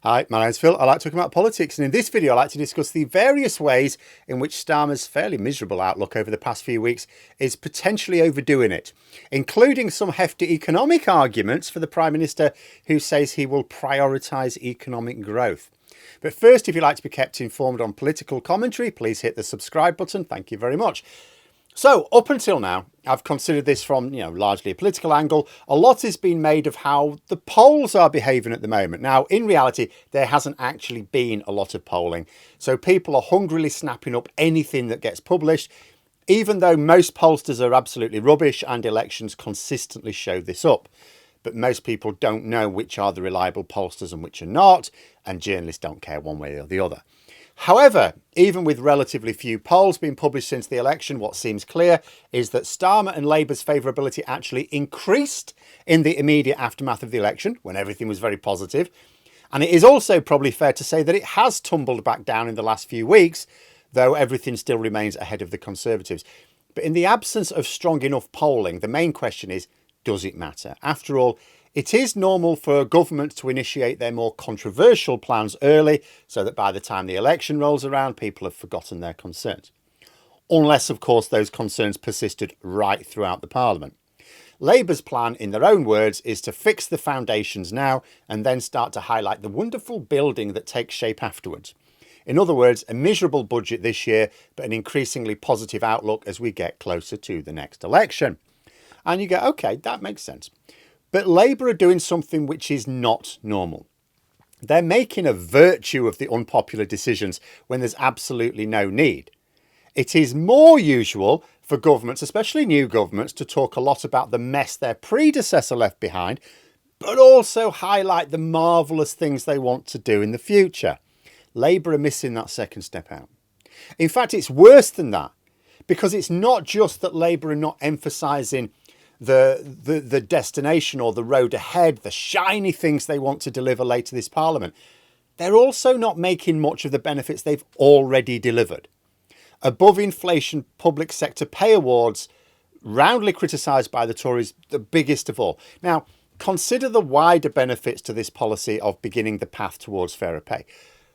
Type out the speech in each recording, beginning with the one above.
Hi, my name's Phil. I like talking about politics, and in this video I like to discuss the various ways in which Starmer's fairly miserable outlook over the past few weeks is potentially overdoing it, including some hefty economic arguments for the Prime Minister who says he will prioritise economic growth. But first, if you'd like to be kept informed on political commentary, please hit the subscribe button. Thank you very much. So, up until now, I've considered this from, largely a political angle. A lot has been made of how the polls are behaving at the moment. Now, in reality, there hasn't actually been a lot of polling. So people are hungrily snapping up anything that gets published, even though most pollsters are absolutely rubbish and elections consistently show this up. But most people don't know which are the reliable pollsters and which are not, and journalists don't care one way or the other. However, even with relatively few polls being published since the election, what seems clear is that Starmer and Labour's favourability actually increased in the immediate aftermath of the election, when everything was very positive. And it is also probably fair to say that it has tumbled back down in the last few weeks, though everything still remains ahead of the Conservatives. But in the absence of strong enough polling, the main question is, does it matter? After all, it is normal for governments to initiate their more controversial plans early so that by the time the election rolls around, people have forgotten their concerns. Unless, of course, those concerns persisted right throughout the Parliament. Labour's plan, in their own words, is to fix the foundations now and then start to highlight the wonderful building that takes shape afterwards. In other words, a miserable budget this year, but an increasingly positive outlook as we get closer to the next election. And you go, okay, that makes sense. But Labour are doing something which is not normal. They're making a virtue of the unpopular decisions when there's absolutely no need. It is more usual for governments, especially new governments, to talk a lot about the mess their predecessor left behind, but also highlight the marvellous things they want to do in the future. Labour are missing that second step out. In fact, it's worse than that, because it's not just that Labour are not emphasising the destination or the road ahead, the shiny things they want to deliver later this Parliament. They're also not making much of the benefits they've already delivered. Above inflation public sector pay awards, roundly criticised by the Tories, the biggest of all. Now, consider the wider benefits to this policy of beginning the path towards fairer pay.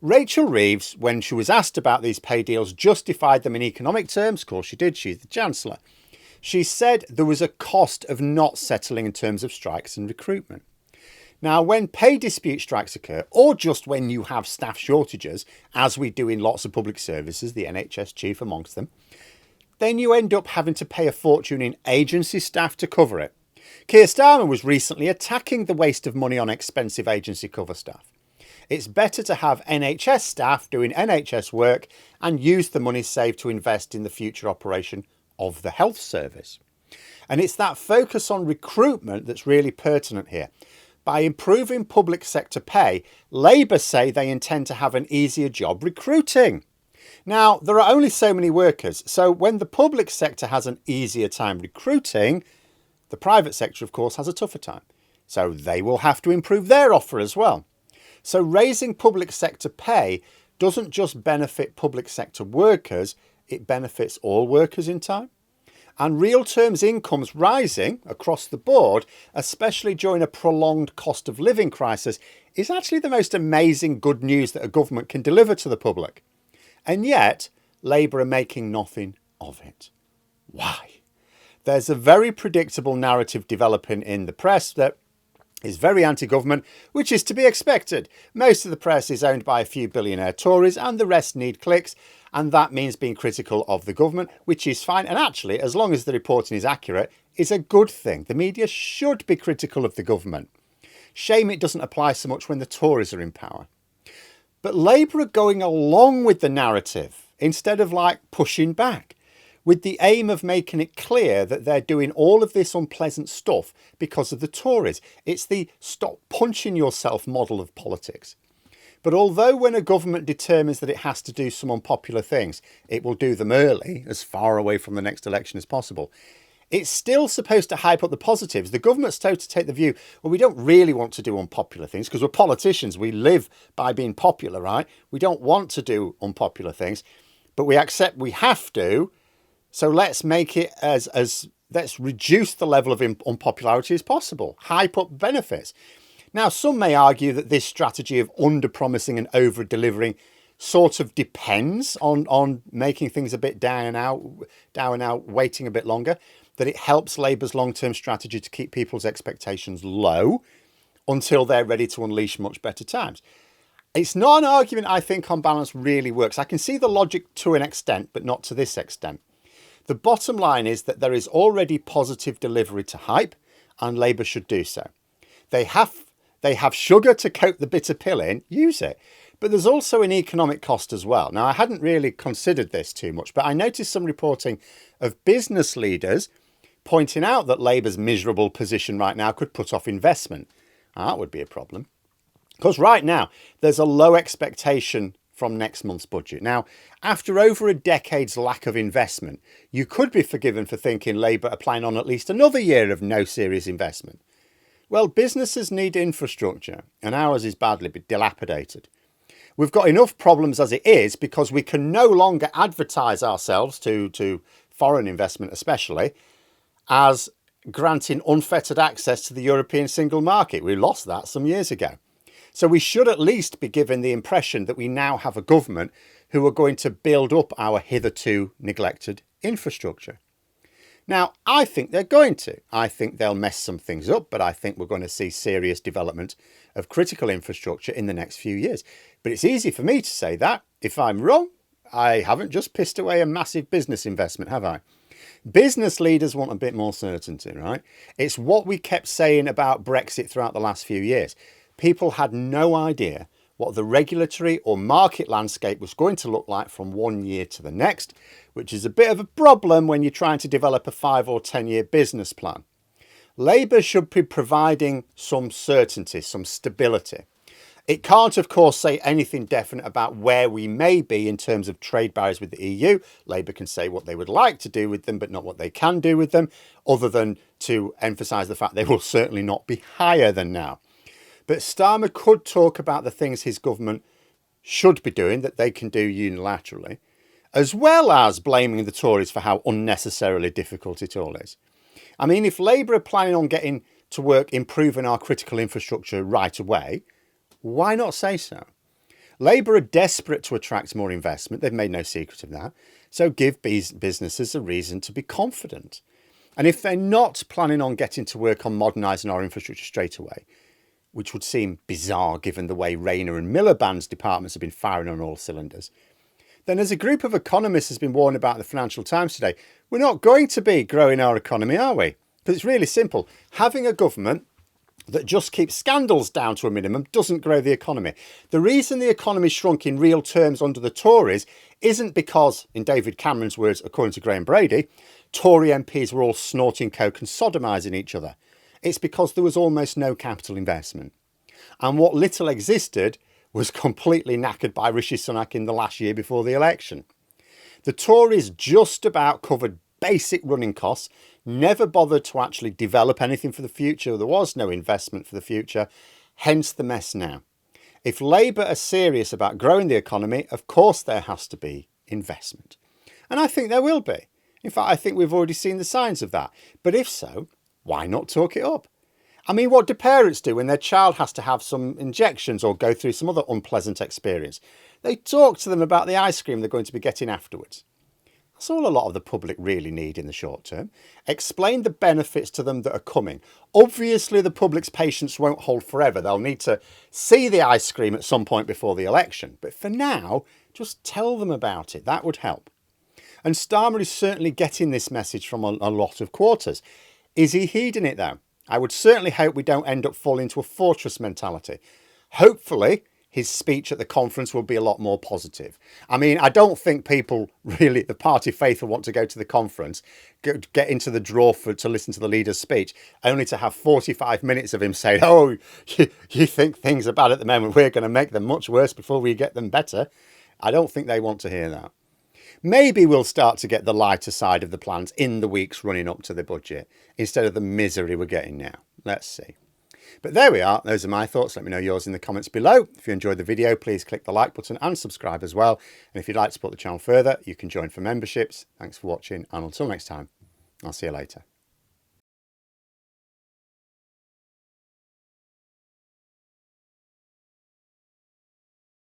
Rachel Reeves, when she was asked about these pay deals, justified them in economic terms. Of course she did, she's the Chancellor. She said there was a cost of not settling in terms of strikes and recruitment. Now, when pay dispute strikes occur, or just when you have staff shortages, as we do in lots of public services, the NHS chief amongst them, then you end up having to pay a fortune in agency staff to cover it. Keir Starmer was recently attacking the waste of money on expensive agency cover staff. It's better to have NHS staff doing NHS work and use the money saved to invest in the future operation of the health service. And it's that focus on recruitment that's really pertinent here. By improving public sector pay, Labour say they intend to have an easier job recruiting. Now, there are only so many workers, so when the public sector has an easier time recruiting, the private sector, of course, has a tougher time. So they will have to improve their offer as well. So raising public sector pay doesn't just benefit public sector workers, it benefits all workers in time. And real terms incomes rising across the board, especially during a prolonged cost of living crisis, is actually the most amazing good news that a government can deliver to the public. And yet, Labour are making nothing of it. Why? There's a very predictable narrative developing in the press that is very anti-government, which is to be expected. Most of the press is owned by a few billionaire Tories and the rest need clicks, and that means being critical of the government, which is fine. And actually, as long as the reporting is accurate, is a good thing. The media should be critical of the government. Shame it doesn't apply so much when the Tories are in power. But Labour are going along with the narrative instead of pushing back, with the aim of making it clear that they're doing all of this unpleasant stuff because of the Tories. It's the stop punching yourself model of politics. But although when a government determines that it has to do some unpopular things, it will do them early, as far away from the next election as possible, it's still supposed to hype up the positives. The government's supposed to take the view, well, we don't really want to do unpopular things because we're politicians. We live by being popular, right? We don't want to do unpopular things, but we accept we have to. So let's make it let's reduce the level of unpopularity as possible. Hype up benefits. Now, some may argue that this strategy of under-promising and over-delivering sort of depends on making things a bit down and out, waiting a bit longer, that it helps Labour's long-term strategy to keep people's expectations low until they're ready to unleash much better times. It's not an argument I think on balance really works. I can see the logic to an extent, but not to this extent. The bottom line is that there is already positive delivery to hype, and Labour should do so. They have sugar to coat the bitter pill in, use it. But there's also an economic cost as well. Now, I hadn't really considered this too much, but I noticed some reporting of business leaders pointing out that Labour's miserable position right now could put off investment. Now, that would be a problem. Because right now, there's a low expectation from next month's budget. Now, after over a decade's lack of investment, you could be forgiven for thinking Labour are planning on at least another year of no serious investment. Well, businesses need infrastructure, and ours is badly dilapidated. We've got enough problems as it is because we can no longer advertise ourselves to foreign investment especially as granting unfettered access to the European single market. We lost that some years ago. So we should at least be given the impression that we now have a government who are going to build up our hitherto neglected infrastructure. Now, I think they're going to. I think they'll mess some things up, but I think we're going to see serious development of critical infrastructure in the next few years. But it's easy for me to say that. If I'm wrong, I haven't just pissed away a massive business investment, have I? Business leaders want a bit more certainty, right? It's what we kept saying about Brexit throughout the last few years. People had no idea what the regulatory or market landscape was going to look like from one year to the next, which is a bit of a problem when you're trying to develop a 5 or 10-year business plan. Labour should be providing some certainty, some stability. It can't, of course, say anything definite about where we may be in terms of trade barriers with the EU. Labour can say what they would like to do with them, but not what they can do with them, other than to emphasise the fact they will certainly not be higher than now. But Starmer could talk about the things his government should be doing that they can do unilaterally, as well as blaming the Tories for how unnecessarily difficult it all is. I mean, if Labour are planning on getting to work improving our critical infrastructure right away, why not say so? Labour are desperate to attract more investment. They've made no secret of that. So give businesses a reason to be confident. And if they're not planning on getting to work on modernising our infrastructure straight away, which would seem bizarre given the way Rayner and Miliband's departments have been firing on all cylinders, then as a group of economists has been warned about the Financial Times today, we're not going to be growing our economy, are we? Because it's really simple. Having a government that just keeps scandals down to a minimum doesn't grow the economy. The reason the economy shrunk in real terms under the Tories isn't because, in David Cameron's words, according to Graham Brady, Tory MPs were all snorting coke and sodomising each other. It's because there was almost no capital investment. And what little existed was completely knackered by Rishi Sunak in the last year before the election. The Tories just about covered basic running costs, never bothered to actually develop anything for the future. There was no investment for the future, hence the mess now. If Labour are serious about growing the economy, of course there has to be investment. And I think there will be. In fact, I think we've already seen the signs of that. But if so, why not talk it up? I mean, what do parents do when their child has to have some injections or go through some other unpleasant experience? They talk to them about the ice cream they're going to be getting afterwards. That's all a lot of the public really need in the short term. Explain the benefits to them that are coming. Obviously, the public's patience won't hold forever. They'll need to see the ice cream at some point before the election. But for now, just tell them about it. That would help. And Starmer is certainly getting this message from a lot of quarters. Is he heeding it though? I would certainly hope we don't end up falling into a fortress mentality. Hopefully, his speech at the conference will be a lot more positive. I mean, I don't think people really, the party faithful, want to go to the conference, get into the draw to listen to the leader's speech, only to have 45 minutes of him saying, oh, you think things are bad at the moment, we're going to make them much worse before we get them better. I don't think they want to hear that. Maybe we'll start to get the lighter side of the plans in the weeks running up to the budget, instead of the misery we're getting now. Let's see. But there we are. Those are my thoughts. Let me know yours in the comments below. If you enjoyed the video, please click the like button and subscribe as well. And if you'd like to support the channel further, you can join for memberships. Thanks for watching. And until next time, I'll see you later.